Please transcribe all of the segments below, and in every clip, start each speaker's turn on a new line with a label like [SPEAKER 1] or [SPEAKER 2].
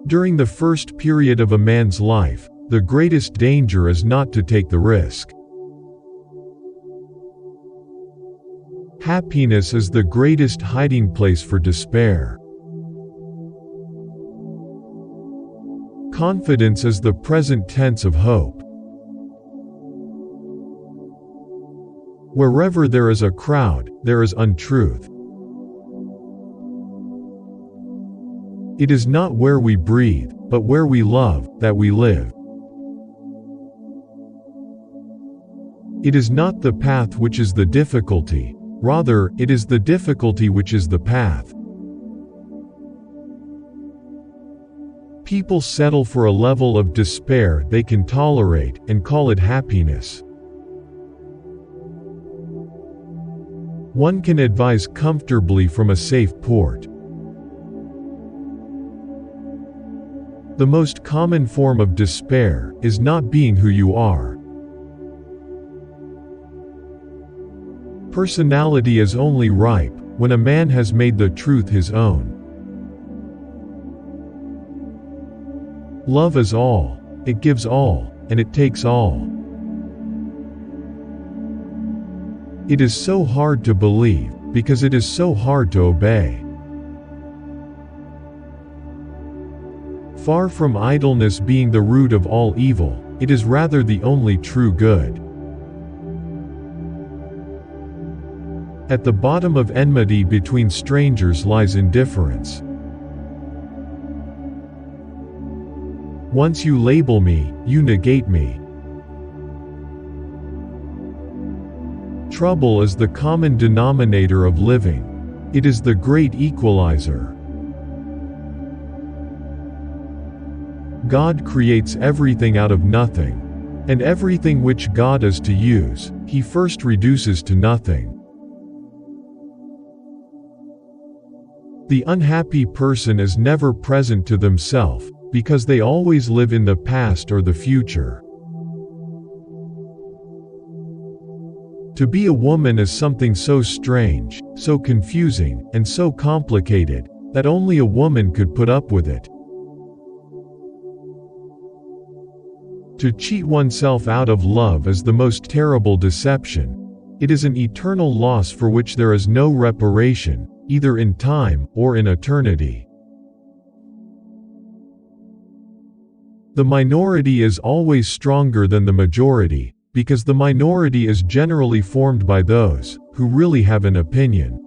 [SPEAKER 1] During the first period of a man's life, the greatest danger is not to take the risk. Happiness is the greatest hiding place for despair. Confidence is the present tense of hope. Wherever there is a crowd, there is untruth. It is not where we breathe, but where we love, that we live. It is not the path which is the difficulty, rather, it is the difficulty which is the path. People settle for a level of despair they can tolerate, and call it happiness. One can advise comfortably from a safe port. The most common form of despair is not being who you are. Personality is only ripe when a man has made the truth his own. Love is all, it gives all, and it takes all. It is so hard to believe, because it is so hard to obey. Far from idleness being the root of all evil, it is rather the only true good. At the bottom of enmity between strangers lies indifference. Once you label me, you negate me. Trouble is the common denominator of living. It is the great equalizer. God creates everything out of nothing, and everything which God is to use, he first reduces to nothing. The unhappy person is never present to themselves, because they always live in the past or the future. To be a woman is something so strange, so confusing, and so complicated, that only a woman could put up with it. To cheat oneself out of love is the most terrible deception. It is an eternal loss for which there is no reparation, either in time or in eternity. The minority is always stronger than the majority, because the minority is generally formed by those who really have an opinion.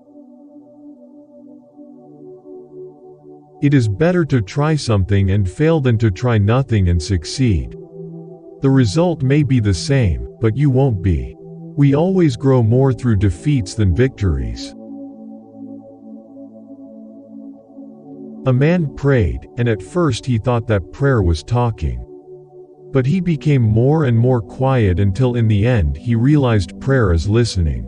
[SPEAKER 1] It is better to try something and fail than to try nothing and succeed. The result may be the same, but you won't be. We always grow more through defeats than victories. A man prayed, and at first he thought that prayer was talking. But he became more and more quiet until in the end he realized prayer is listening.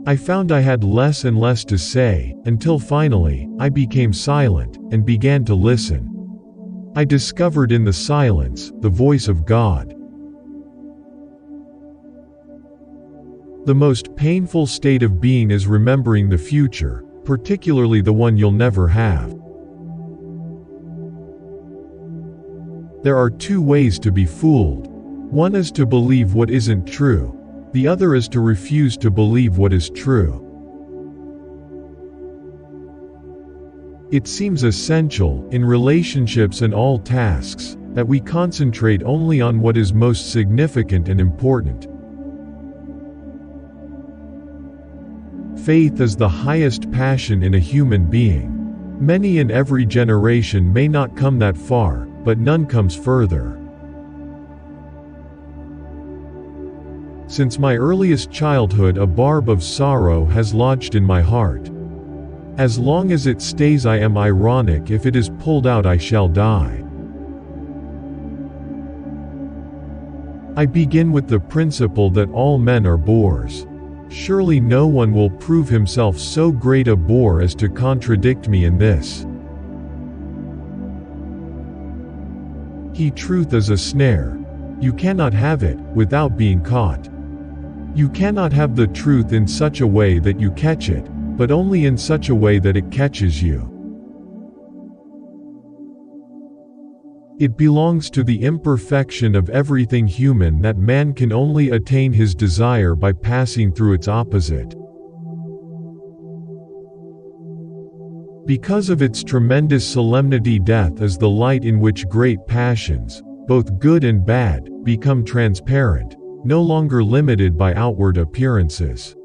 [SPEAKER 1] I found I had less and less to say, until finally, I became silent, and began to listen. I discovered in the silence, the voice of God. The most painful state of being is remembering the future, particularly the one you'll never have. There are two ways to be fooled. One is to believe what isn't true. The other is to refuse to believe what is true. It seems essential, in relationships and all tasks, that we concentrate only on what is most significant and important. Faith is the highest passion in a human being. Many in every generation may not come that far, but none comes further. Since my earliest childhood, a barb of sorrow has lodged in my heart. As long as it stays, I am ironic. If it is pulled out, I shall die. I begin with the principle that all men are bores. Surely no one will prove himself so great a bore as to contradict me in this. Truth is a snare. You cannot have it without being caught. You cannot have the truth in such a way that you catch it, but only in such a way that it catches you. It belongs to the imperfection of everything human that man can only attain his desire by passing through its opposite. Because of its tremendous solemnity, death is the light in which great passions, both good and bad, become transparent, no longer limited by outward appearances.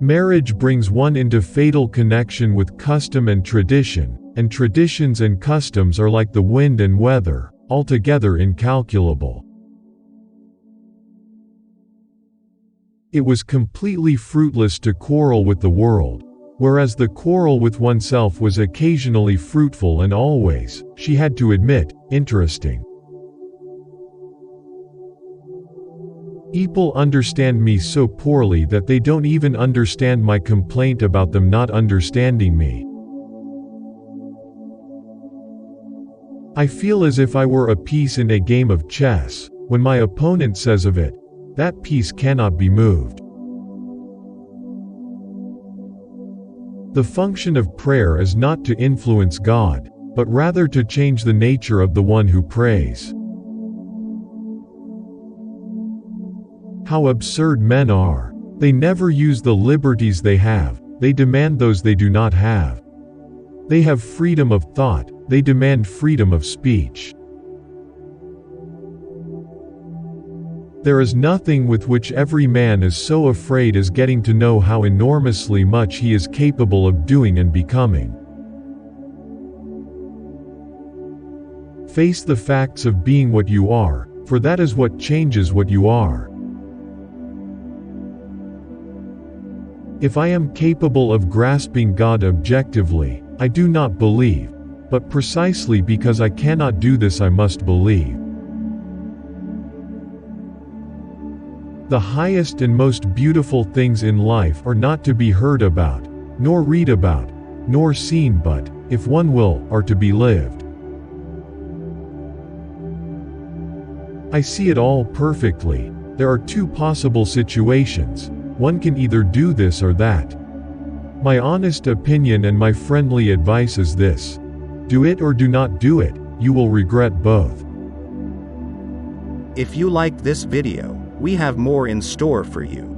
[SPEAKER 1] Marriage brings one into fatal connection with custom and tradition, and traditions and customs are like the wind and weather, altogether incalculable. It was completely fruitless to quarrel with the world, whereas the quarrel with oneself was occasionally fruitful and always, she had to admit, interesting. People understand me so poorly that they don't even understand my complaint about them not understanding me. I feel as if I were a piece in a game of chess, when my opponent says of it, "That piece cannot be moved." The function of prayer is not to influence God, but rather to change the nature of the one who prays. How absurd men are! They never use the liberties they have, they demand those they do not have. They have freedom of thought, they demand freedom of speech. There is nothing with which every man is so afraid as getting to know how enormously much he is capable of doing and becoming. Face the facts of being what you are, for that is what changes what you are. If I am capable of grasping God objectively, I do not believe, but precisely because I cannot do this I must believe. The highest and most beautiful things in life are not to be heard about, nor read about, nor seen, but, if one will, are to be lived. I see it all perfectly. There are two possible situations. One can either do this or that. My honest opinion and my friendly advice is this: do it or do not do it, you will regret both.
[SPEAKER 2] If you liked this video, we have more in store for you.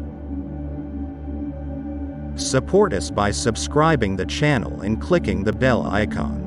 [SPEAKER 2] Support us by subscribing the channel and clicking the bell icon.